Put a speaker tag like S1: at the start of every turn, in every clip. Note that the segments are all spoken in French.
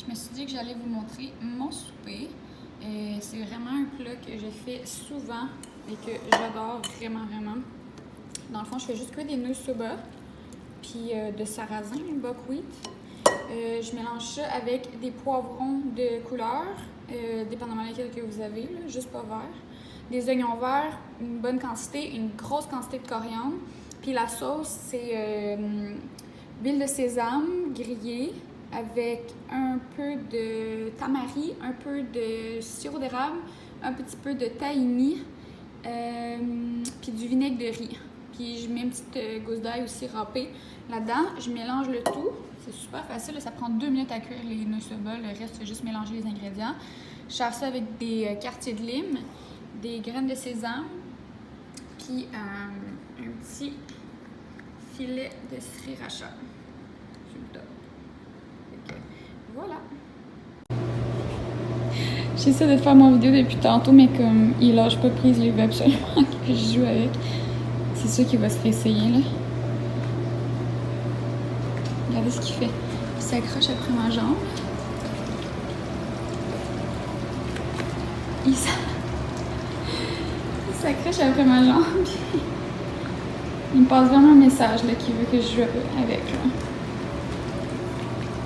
S1: Je me suis dit que j'allais vous montrer mon souper. C'est vraiment un plat que je fais souvent et que j'adore vraiment. Dans le fond, je fais juste cuire des nœuds soba puis de sarrasin, buckwheat. Je mélange ça avec des poivrons de couleur, dépendamment lesquels que vous avez, là, juste pas vert. Des oignons verts, une bonne quantité, une grosse quantité de coriandre. Puis la sauce, c'est huile de sésame grillée avec un peu de tamari, un peu de sirop d'érable, un petit peu de tahini, puis du vinaigre de riz. Puis je mets une petite gousse d'ail aussi râpée là-dedans. Je mélange le tout. C'est super facile, ça prend 2 minutes à cuire les nœuds soba. Le reste, c'est juste mélanger les ingrédients. Je sers ça avec des quartiers de lime, des graines de sésame, puis un petit filet de sriracha sur le top. Voilà. J'essaie de faire mon vidéo depuis tantôt, mais comme il lâche pas prise, il veut absolument que je joue avec. C'est sûr qu'il va se réessayer, là. Regardez ce qu'il fait. Il s'accroche après ma jambe. Il s'accroche après ma jambe. Il me passe vraiment un message là, qu'il veut que je joue avec. Là.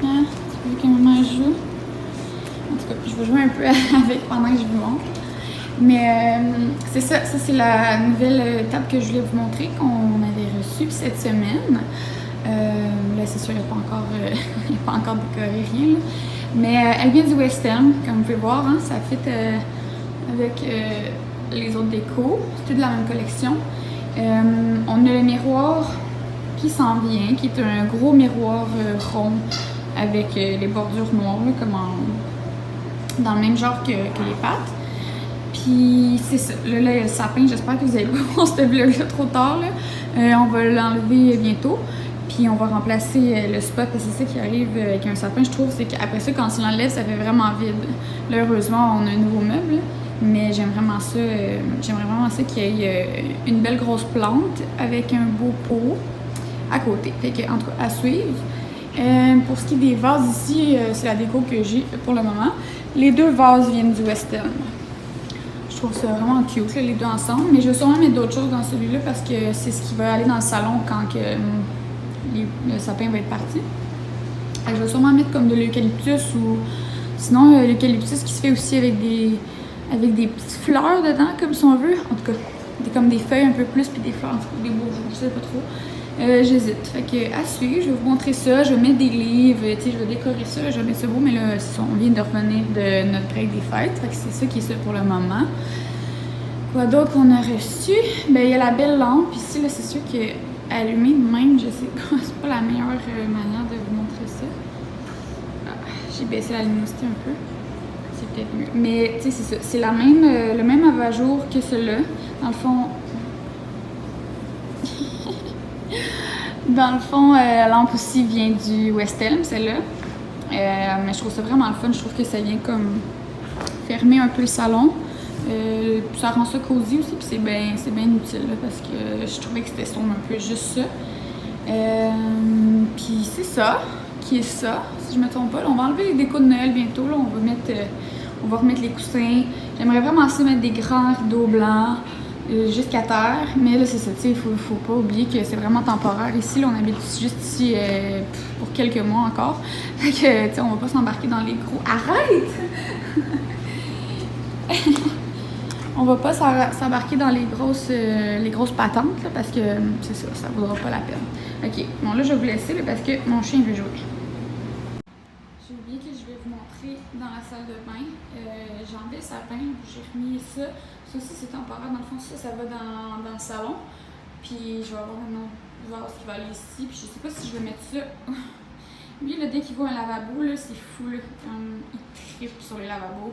S1: Hein? Tu veux que maman joue? En tout cas, je vais jouer un peu avec pendant que je vous montre. Mais c'est ça c'est la nouvelle table que je voulais vous montrer qu'on avait reçue cette semaine. Là, c'est sûr, il n'est pas encore décoré, rien. Là. Mais elle vient du West Elm, comme vous pouvez voir. Hein, ça fit avec les autres décos. C'est tout de la même collection. On a le miroir qui s'en vient, qui est un gros miroir rond avec les bordures noires, là, comme dans le même genre que les pattes. Puis c'est ça. Là, il y a le sapin. J'espère que vous n'allez pas voir ce vlog-là trop tard. Là. On va l'enlever bientôt. Puis on va remplacer le spot parce que c'est ça qui arrive avec un sapin, je trouve. C'est qu'après ça, quand on l'enlève, ça fait vraiment vide. Là, heureusement, on a un nouveau meuble. Mais j'aimerais vraiment ça qu'il y ait une belle grosse plante avec un beau pot à côté. Fait que, en tout cas, à suivre. Pour ce qui est des vases ici, c'est la déco que j'ai pour le moment. Les 2 vases viennent du West Elm. Je trouve ça vraiment cute, là, les 2 ensemble. Mais je vais sûrement mettre d'autres choses dans celui-là parce que c'est ce qui va aller dans le salon quand le sapin va être parti. Je vais sûrement mettre comme de l'eucalyptus ou sinon l'eucalyptus qui se fait aussi avec des petites fleurs dedans, comme si on veut. En tout cas, comme des feuilles un peu plus puis des fleurs, en tout cas, des beaux jours, je sais pas trop. J'hésite. Fait que à suivre, je vais vous montrer ça. Je vais mettre des livres, tu sais, je vais décorer ça. Je vais mettre ça beau, mais là, on vient de revenir de notre break des fêtes. Fait que c'est ça qui est ça pour le moment. Quoi d'autre qu'on a reçu? Ben, il y a la belle lampe ici, là, c'est sûr que allumée de même, je sais pas, c'est pas la meilleure manière de vous montrer ça. Ah, j'ai baissé la luminosité un peu. C'est peut-être mieux. Mais, tu sais, c'est ça. C'est le même abat-jour que celui-là. Dans le fond, la lampe aussi vient du West Elm, celle-là. Mais je trouve ça vraiment le fun. Je trouve que ça vient comme fermer un peu le salon. Ça rend ça cosy aussi, puis c'est bien utile là, parce que je trouvais que c'était sombre un peu, juste ça. Puis c'est ça, qui est ça, si je me trompe pas. Là, on va enlever les décos de Noël bientôt. Là, on va remettre les coussins. J'aimerais vraiment ça mettre des grands rideaux blancs jusqu'à terre. Mais là, c'est ça, tu sais, il faut pas oublier que c'est vraiment temporaire. Ici, là, on habite juste ici pour quelques mois encore. Fait que, tu sais, on va pas s'embarquer dans les gros... Arrête! On va pas s'embarquer dans les grosses patentes là, parce que c'est ça vaudra pas la peine. Ok, bon là je vais vous laisser là, parce que mon chien veut jouer. J'ai oublié que je vais vous montrer dans la salle de bain. J'ai enlevé le sapin, j'ai remis ça. Ça aussi c'est temporaire, dans le fond ça va dans le salon. Puis je vais avoir un autre vase qui va aller ici. Puis je sais pas si je vais mettre ça. Lui là, dès qu'il voit un lavabo là, c'est fou là. Il tripe sur les lavabos.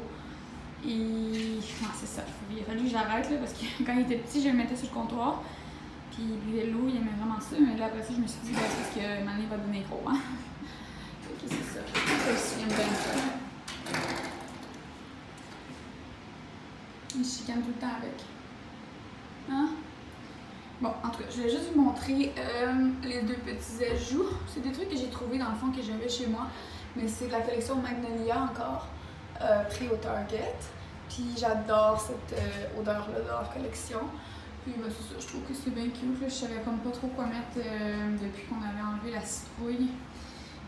S1: Et non, c'est ça. Il a fallu que j'arrête là, parce que quand il était petit, je le mettais sur le comptoir. Puis il buvait l'eau, il aimait vraiment ça. Mais là, après ça, je me suis dit, ben, c'est parce que Mané va devenir gros. Hein? Ok, c'est ça. Ça aussi, il aime bien ça. Il chicane tout le temps avec. Hein? Bon, en tout cas, je vais juste vous montrer les 2 petits ajouts. C'est des trucs que j'ai trouvés dans le fond que j'avais chez moi. mais c'est de la collection Magnolia encore, pris au Target. Puis j'adore cette odeur-là de leur collection. Puis ben, c'est ça, je trouve que c'est bien cute. Là. Je savais comme pas trop quoi mettre depuis qu'on avait enlevé la citrouille.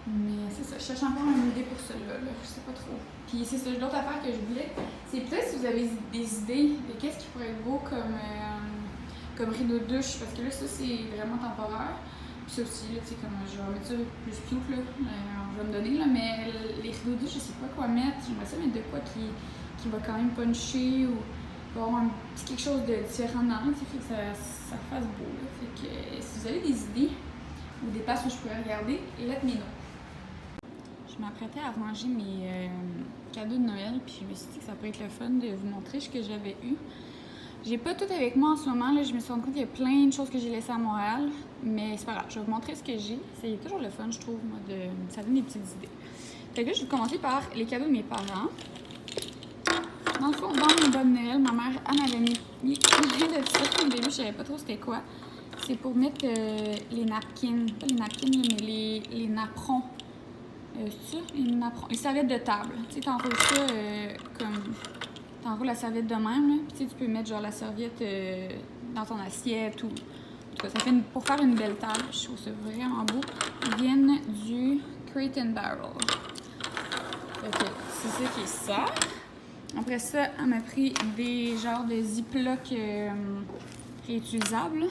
S1: Mais c'est ça, je cherche encore une idée pour celui-là, là. Je sais pas trop. Puis c'est ça, l'autre affaire que je voulais, c'est peut-être si vous avez des idées de qu'est-ce qui pourrait être beau comme rideau de douche, parce que là, ça, c'est vraiment temporaire. Puis ça aussi, là, tu sais, comme je vais mettre ça plus cute, là, je vais me donner, là, mais les rideaux de douche, je sais pas quoi mettre. J'aimerais ça mettre de quoi qui va quand même puncher ou avoir un petit quelque chose de différent dedans, tu sais, fait que ça fasse beau, là. Fait que si vous avez des idées ou des places où je pourrais regarder, let me know. Je m'apprêtais à ranger mes cadeaux de Noël, puis je me suis dit que ça pourrait être le fun de vous montrer ce que j'avais eu. J'ai pas tout avec moi en ce moment, là, je me suis rendu compte qu'il y a plein de choses que j'ai laissées à Montréal, mais c'est pas grave, je vais vous montrer ce que j'ai. C'est toujours le fun, je trouve, moi, ça donne des petites idées. Fait que là, je vais commencer par les cadeaux de mes parents. Dans le fond, dans mon bon Noël, ma mère, elle m'avait mis plein de trucs. Au début, je savais pas trop c'était quoi. C'est pour mettre les napkins, pas les napkins, mais les napperons. C'est ça, les serviettes de table. Tu sais, t'enroules ça comme... T'enroules la serviette de même, là. Puis tu peux mettre genre la serviette dans ton assiette ou... En tout cas, ça fait pour faire une belle table. Je trouve ça vraiment beau. Ils viennent du Crate and Barrel. Ok, c'est ça qui est ça. Après ça, elle m'a pris des genres de Ziploc réutilisables.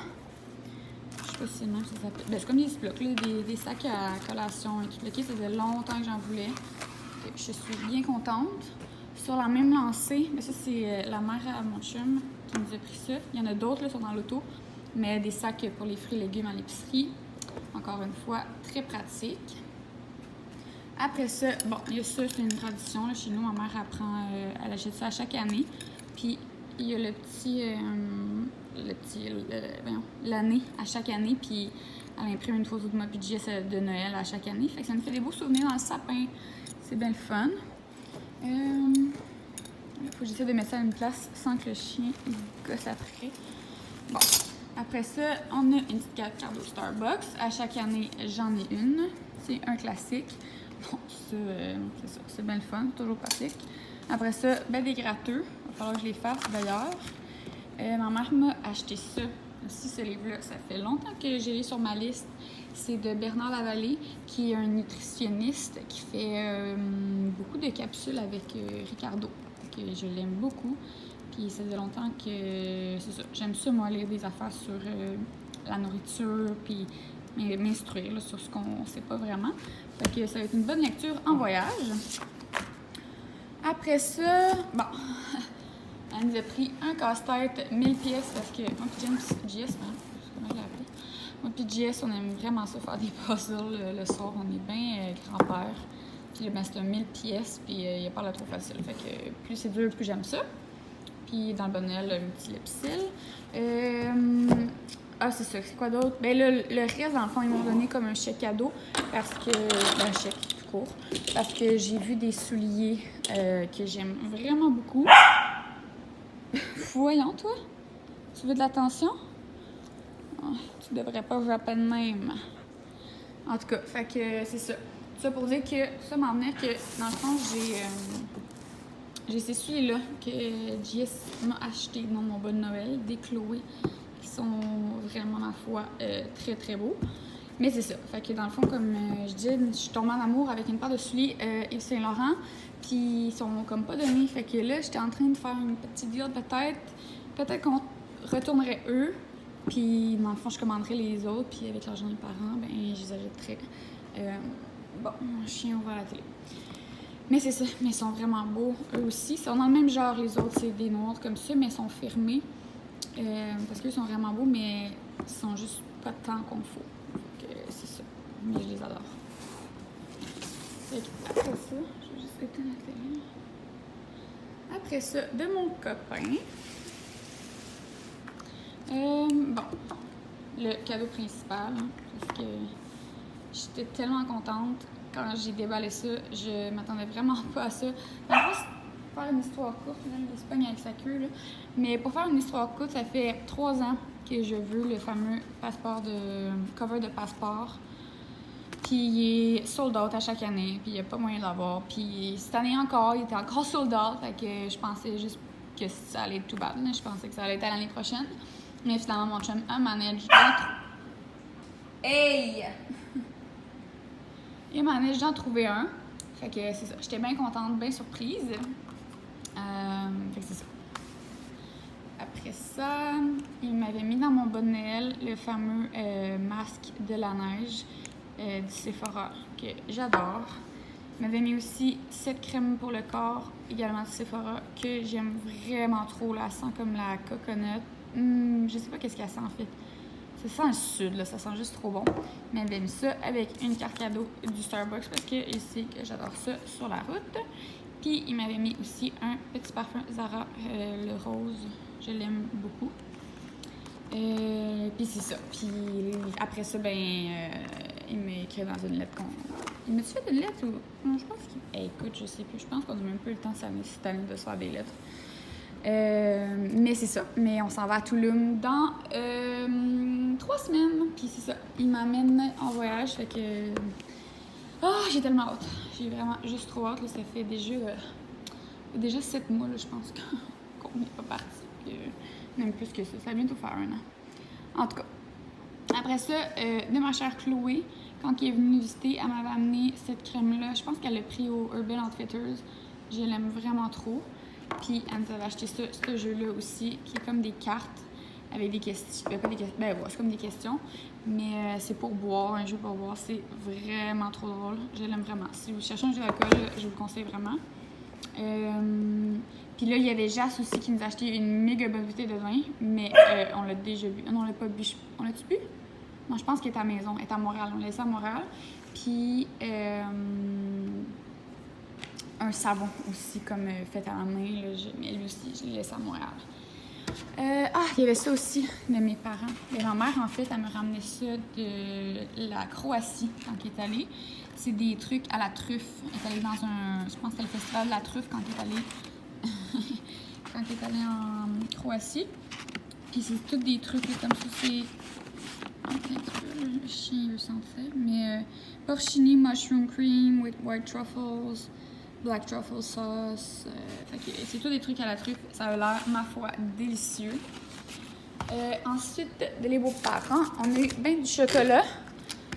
S1: Je sais pas si c'est le même, ça s'appelle. Ben, c'est comme des Ziploc, là, des sacs à collation et tout. Le kit, ça faisait longtemps que j'en voulais. Je suis bien contente. Sur la même lancée, ben ça c'est la mère à mon chum qui nous a pris ça. Il y en a d'autres, là, sont dans l'auto. Mais des sacs pour les fruits et légumes à l'épicerie. Encore une fois, très pratique. Après ça, bon, il y a ça, c'est une tradition. Là, chez nous, ma mère apprend, elle achète ça à chaque année. Puis, il y a l'année à chaque année. Puis, elle imprime une photo de moi puis de Jess de Noël à chaque année. Fait que ça nous fait des beaux souvenirs dans le sapin. C'est bien le fun. Il faut que j'essaie de mettre ça à une place sans que le chien gosse après. Bon, après ça, on a une petite carte cadeau Starbucks. À chaque année, j'en ai une. C'est un classique. Bon, c'est ça, c'est bien le fun, toujours pratique. Après ça, ben des gratteux. Il va falloir que je les fasse d'ailleurs. Ma mère m'a acheté ça. Aussi, ce livre-là, ça fait longtemps que j'ai sur ma liste. C'est de Bernard Lavallée, qui est un nutritionniste qui fait beaucoup de capsules avec Ricardo. Que je l'aime beaucoup. Puis ça faisait longtemps que c'est ça. J'aime ça, moi, lire des affaires sur la nourriture, puis m'instruire là, sur ce qu'on sait pas vraiment. Fait que ça va être une bonne lecture en voyage. Après ça, bon, elle nous a pris un casse-tête 1000 pièces parce que moi puis JS, comment je l'ai appelé? Moi puis JS, on aime vraiment ça faire des puzzles le soir. On est bien grand-père. Puis ben, c'est un 1000 pièces, puis il a pas l'air trop facile. Fait que plus c'est dur, plus j'aime ça. Puis dans le bonnet, le multilipsil. Ah, c'est ça. C'est quoi d'autre? Ben là, le reste, dans le fond, ils m'ont donné comme un chèque cadeau parce que... Ben, un chèque tout court. Parce que j'ai vu des souliers que j'aime vraiment beaucoup. Voyons, toi. Tu veux de l'attention? Oh, tu devrais pas jouer à peine même. En tout cas, fait que c'est ça. Ça pour dire que ça m'en venait que, dans le fond, j'ai ces souliers-là que JS m'a acheté dans mon bon Noël, des Chloé, qui sont vraiment, ma foi, très, très beaux. Mais c'est ça. Fait que dans le fond, comme je dis, je suis tombée en amour avec une paire de souliers Yves Saint-Laurent, puis ils sont comme pas donnés. Fait que là, j'étais en train de faire une petite deal peut-être qu'on retournerait eux, puis dans le fond, je commanderais les autres, puis avec l'argent des parents, ben je les achèterais. Bon, mon chien ouvre la télé. Mais c'est ça, mais ils sont vraiment beaux, eux aussi. Ils sont dans le même genre, les autres, c'est des noirs comme ça, mais ils sont fermés. Parce qu'ils sont vraiment beaux, mais ils sont juste pas tant qu'on faut. Donc, c'est ça. Mais je les adore. Après ça, je vais juste éteindre la télé. Après ça, de mon copain. Bon, le cadeau principal, hein, parce que j'étais tellement contente quand j'ai déballé ça. Je m'attendais vraiment pas à ça. En plus, pour faire une histoire courte, là, l'Espagne avec sa queue, là. Mais pour faire une histoire courte, ça fait 3 ans que je veux le fameux passeport de cover de passeport. Puis il est sold out à chaque année, puis il n'y a pas moyen de l'avoir. Puis cette année encore, il était encore sold out, fait que je pensais juste que ça allait être tout bad. Je pensais que ça allait être à l'année prochaine. Mais finalement, mon chum a managé Hey! Il a managé d'en trouver un. Fait que c'est ça. J'étais bien contente, bien surprise. Fait que c'est ça. Après ça, il m'avait mis dans mon bon Noël le fameux masque de la neige du Sephora que j'adore. Il m'avait mis aussi cette crème pour le corps, également du Sephora, que j'aime vraiment trop. Là. Elle sent comme la coconut. Je sais pas qu'est-ce qu'elle sent en fait. Ça sent le sud, là, ça sent juste trop bon. Mais elle avait mis ça avec une carte cadeau du Starbucks parce qu'il sait que j'adore ça sur la route. Puis il m'avait mis aussi un petit parfum Zara, le rose. Je l'aime beaucoup. Puis c'est ça. Puis après ça, il m'a écrit dans une lettre. Il m'a-tu fait une lettre ou. Non, je pense qu'il. Écoute, je sais plus. Je pense qu'on a même pas eu le temps cette année de se faire des lettres. Mais c'est ça. Mais on s'en va à Tulum dans 3 semaines. Puis c'est ça. Il m'amène en voyage. Fait que. Oh, j'ai tellement hâte. J'ai vraiment juste trop hâte. Là, ça fait déjà 7 mois, là, je pense, qu'on n'est pas parti. Puis, même plus que ça. Ça va bientôt faire 1 an. En tout cas. Après ça, de ma chère Chloé, quand elle est venue visiter, elle m'avait amené cette crème-là. Je pense qu'elle l'a pris au Urban Outfitters. Je l'aime vraiment trop. Puis elle nous avait acheté ce jeu-là aussi, qui est comme des cartes avec des questions. Pas des questions. Ouais, c'est comme des questions. Mais c'est pour boire, un jeu pour boire. C'est vraiment trop drôle. Je l'aime vraiment. Si vous cherchez un jeu d'alcool, je vous le conseille vraiment. Puis là, il y avait Jas aussi qui nous a acheté une méga bonne bouteille de vin. Mais on l'a déjà bu. Non, on l'a pas bu. On l'a-tu bu? Non, je pense qu'elle est à la maison. Elle est à Montréal. On l'a laissé à Montréal. Puis un savon aussi, comme fait à la main. Là, mais lui aussi, je l'ai laissé à Montréal. Il y avait ça aussi de mes parents. Et ma mère, en fait, elle me ramenait ça de la Croatie quand elle est allée. C'est des trucs à la truffe. Elle est allée dans un. Je pense que c'était le festival de la truffe quand elle est allée. quand elle est allée en Croatie. Puis c'est tous des trucs là, comme ça. C'est. Attends un petit peu, le chien le sentait. Mais porcini mushroom cream with white truffles. Black truffle sauce. C'est tous des trucs à la truffe. Ça a l'air, ma foi, délicieux. Ensuite, de les beaux-parents, on a eu bien du chocolat.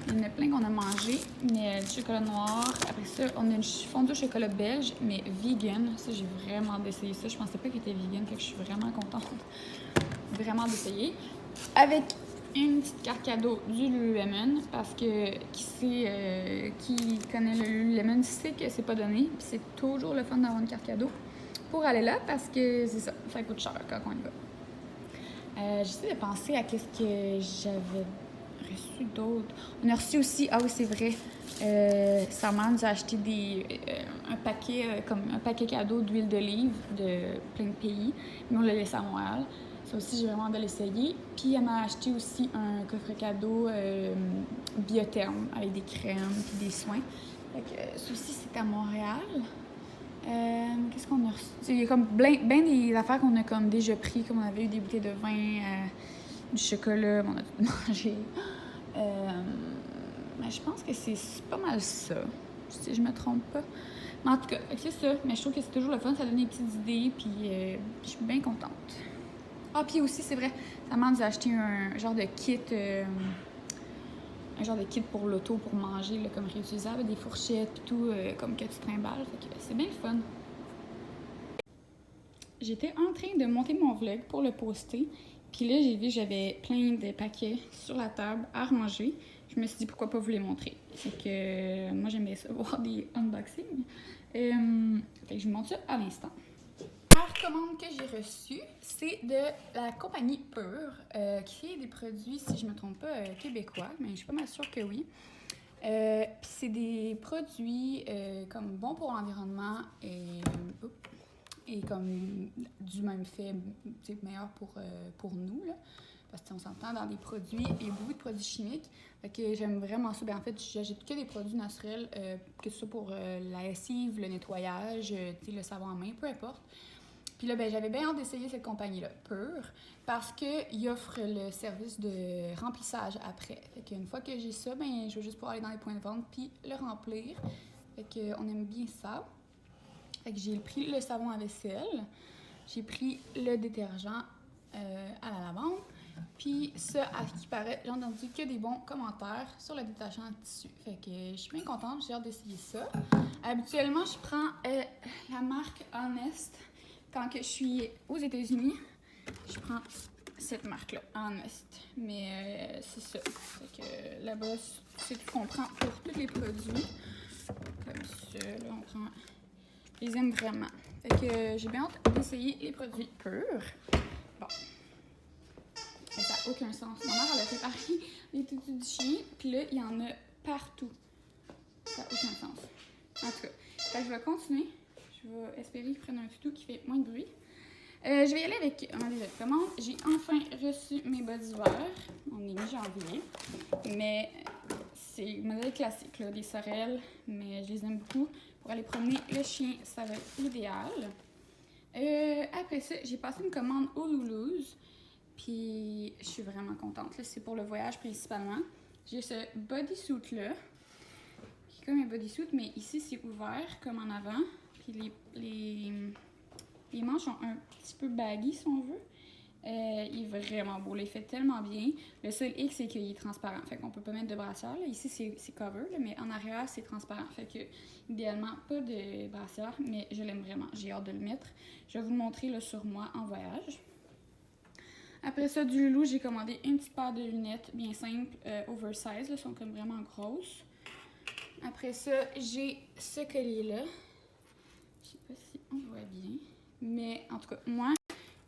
S1: Il y en a plein qu'on a mangé, mais du chocolat noir. Après ça, on a une fondue au chocolat belge, mais vegan. Ça, j'ai vraiment d'essayer ça. Je pensais pas qu'il était vegan, fait que je suis vraiment contente vraiment d'essayer. Avec une petite carte cadeau du Lululemon, parce que qui connaît le Lululemon sait que c'est pas donné. Puis c'est toujours le fun d'avoir une carte cadeau pour aller là, parce que c'est ça, ça coûte cher quand on y va. J'essaie de penser à qu'est-ce que j'avais reçu d'autre. On a reçu aussi, ah oui c'est vrai, sa mère nous a acheté un paquet cadeau d'huile d'olive de plein de pays, mais on l'a laissé à Montréal. Ça aussi, j'ai vraiment hâte de l'essayer. Puis, elle m'a acheté aussi un coffret cadeau Biotherme avec des crèmes et des soins. Fait que ça aussi, c'est à Montréal. Qu'est-ce qu'on a reçu? Il y a comme bien des affaires qu'on a comme déjà pris, comme on avait eu des bouteilles de vin, du chocolat, on a tout mangé. Mais je pense que c'est pas mal ça, si je me trompe pas. Mais en tout cas, c'est ça. Mais je trouve que c'est toujours le fun, ça donne des petites idées, puis je suis bien contente. Ah, puis aussi, c'est vrai, sa mère nous a acheté un genre de kit pour l'auto, pour manger, là, comme réutilisable, des fourchettes, tout, comme que tu trimbales. Fait que c'est bien le fun. J'étais en train de monter mon vlog pour le poster. Puis là, j'ai vu que j'avais plein de paquets sur la table à ranger. Je me suis dit pourquoi pas vous les montrer. C'est que moi, j'aimais ça voir des unboxings. Fait que je vous montre ça à l'instant. La première commande que j'ai reçue, c'est de la compagnie Pure, qui est des produits, si je ne me trompe pas, québécois, mais je suis pas mal sûre que oui. Puis c'est des produits comme bons pour l'environnement et comme du même fait, meilleur pour nous, là. Parce qu'on s'entend dans des produits, il y a beaucoup de produits chimiques. Fait que j'aime vraiment ça. En fait, j'achète que des produits naturels, que ce soit pour la lessive, le nettoyage, le savon en main, peu importe. Puis là, ben, j'avais bien hâte d'essayer cette compagnie-là, Pure, parce qu'ils offrent le service de remplissage après. Fait qu'une fois que j'ai ça, ben, je vais juste pouvoir aller dans les points de vente puis le remplir. Fait qu'on aime bien ça. Fait que j'ai pris le savon à vaisselle, j'ai pris le détergent à la lavande, puis ça, à ce qui paraît, j'ai entendu que des bons commentaires sur le détachant de tissu. Fait que je suis bien contente, j'ai hâte d'essayer ça. Habituellement, je prends la marque Honest. Quand que je suis aux États-Unis, je prends cette marque-là, Honest. Mais c'est ça. Fait que là-bas, c'est tout ce qu'on prend pour tous les produits. Comme ça, là, on prend... Je les aime vraiment. Fait que j'ai bien hâte d'essayer les produits purs. Bon. Mais ça n'a aucun sens. Ma mère, elle a préparé les toutous du chien, puis là, il y en a partout. Ça n'a aucun sens. En tout cas, fait que je vais continuer. Je vais espérer qu'ils prennent un toutou qui fait moins de bruit. Je vais y aller avec ma deuxième commande. J'ai enfin reçu mes bas d'hiver. On est mi-janvier. Mais c'est modèle classique, là, des sorelles. Mais je les aime beaucoup. Pour aller promener le chien, ça va être idéal. Après ça, j'ai passé une commande au Lulus. Puis je suis vraiment contente. C'est pour le voyage principalement. J'ai ce bodysuit-là. Qui est comme un bodysuit, mais ici c'est ouvert comme en avant. Puis les manches sont un petit peu baggy si on veut. Il est vraiment beau, là, il fait tellement bien. Le seul X, c'est qu'il est transparent. Fait qu'on peut pas mettre de brassière. Là. Ici, c'est cover, là, mais en arrière, c'est transparent. Fait que, idéalement, pas de brassière, mais je l'aime vraiment. J'ai hâte de le mettre. Je vais vous le montrer là, sur moi en voyage. Après ça, du Loulou, j'ai commandé une petite paire de lunettes bien simples, oversize. Elles sont comme vraiment grosses. Après ça, j'ai ce collier-là. Je sais pas si on voit bien. Mais en tout cas, moi,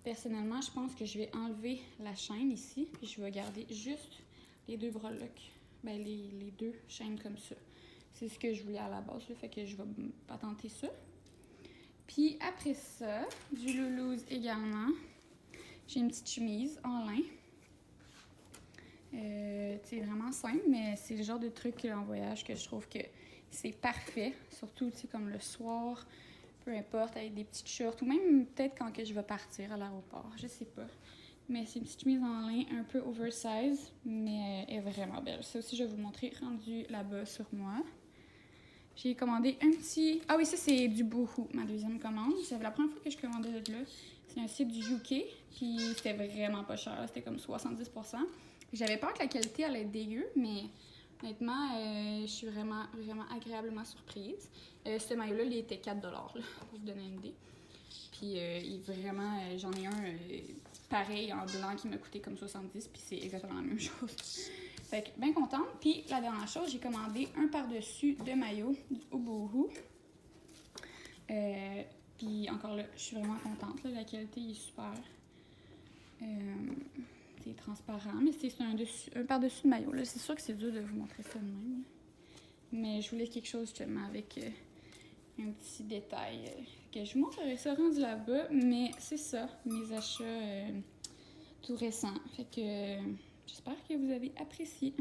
S1: personnellement, je pense que je vais enlever la chaîne ici. Puis je vais garder juste les deux breloques. Ben, les deux chaînes comme ça. C'est ce que je voulais à la base. Là, fait que je vais patenter ça. Puis après ça, du Lulus également. J'ai une petite chemise en lin. C'est vraiment simple, mais c'est le genre de truc en voyage que je trouve que c'est parfait. Surtout, comme le soir, peu importe, avec des petites shorts. Ou même peut-être quand que je vais partir à l'aéroport, je sais pas. Mais c'est une petite chemise en lin un peu oversize, mais elle est vraiment belle. Ça aussi, je vais vous montrer rendu là-bas sur moi. J'ai commandé un petit... Ah oui, ça, c'est du Boohoo, ma deuxième commande. C'est la première fois que je commandais de là. C'est un site du UK, puis c'était vraiment pas cher. C'était comme 70%. J'avais peur que la qualité allait être dégueu, mais honnêtement, je suis vraiment, vraiment agréablement surprise. Ce maillot-là, il était 4$, là, pour vous donner une idée. Puis, vraiment, j'en ai un pareil en blanc qui m'a coûté comme 70$, puis c'est exactement la même chose. Fait que, bien contente. Puis, la dernière chose, j'ai commandé un par-dessus de maillot au Boohoo. Puis, encore là, je suis vraiment contente. Là, la qualité est super. C'est transparent, mais c'est un par-dessus de maillot. C'est sûr que c'est dur de vous montrer ça de même. Là. Mais je voulais quelque chose justement avec un petit détail. Que je vous montrerai ça rendu là-bas, mais c'est ça, mes achats tout récents. Fait que j'espère que vous avez apprécié.